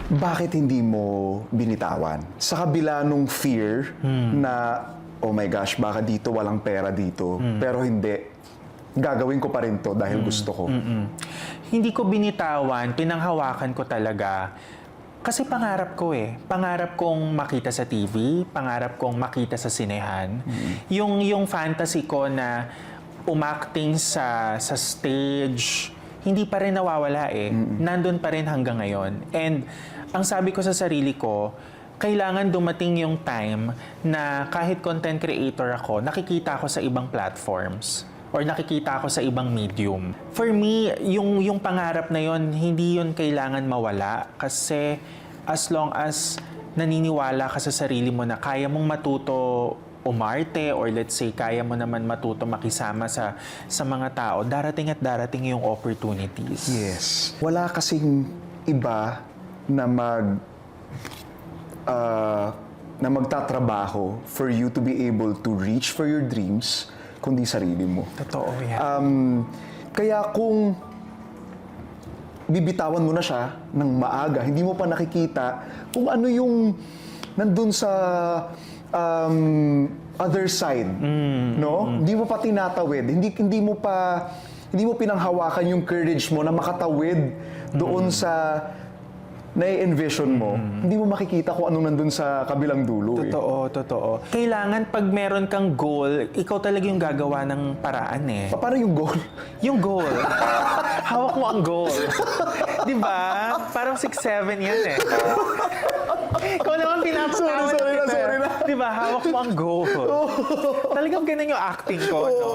bakit hindi mo binitawan? Sa kabila nung fear na, oh my gosh, baka dito walang pera dito. Pero hindi. Gagawin ko pa rin to dahil gusto ko. Hindi ko binitawan, pinanghawakan ko talaga. Kasi pangarap ko eh. Pangarap kong makita sa TV, pangarap kong makita sa sinehan. Yung fantasy ko na umacting sa stage, hindi pa rin nawawala eh. Nandun pa rin hanggang ngayon. And ang sabi ko sa sarili ko, kailangan dumating yung time na kahit content creator ako, nakikita ako sa ibang platforms or nakikita ako sa ibang medium. For me, yung pangarap na yon, hindi yun kailangan mawala kasi as long as naniniwala ka sa sarili mo na kaya mong matuto umarte or let's say kaya mo naman matuto makisama sa mga tao, darating at darating yung opportunities. Yes. Wala kasing iba na magtatrabaho for you to be able to reach for your dreams kundi sarili mo. Totoo yan. Kaya kung bibitawan mo na siya ng maaga, hindi mo pa nakikita kung ano yung nandun sa other side, no? Hindi mo pa tinatawid, hindi mo pinanghawakan yung courage mo na makatawid doon sa nai-envision mo, hindi mo makikita kung anong nandun sa kabilang dulo. Totoo. Kailangan pag meron kang goal, ikaw talaga yung gagawa ng paraan eh. Paano yung goal? Yung goal. Hawak mo ang goal. Di ba? Parang 6'7" yan eh. Ikaw naman pinapatawa Sorry na. Di ba? Hawak mo ang goal. Talagang ganun yung acting ko. No?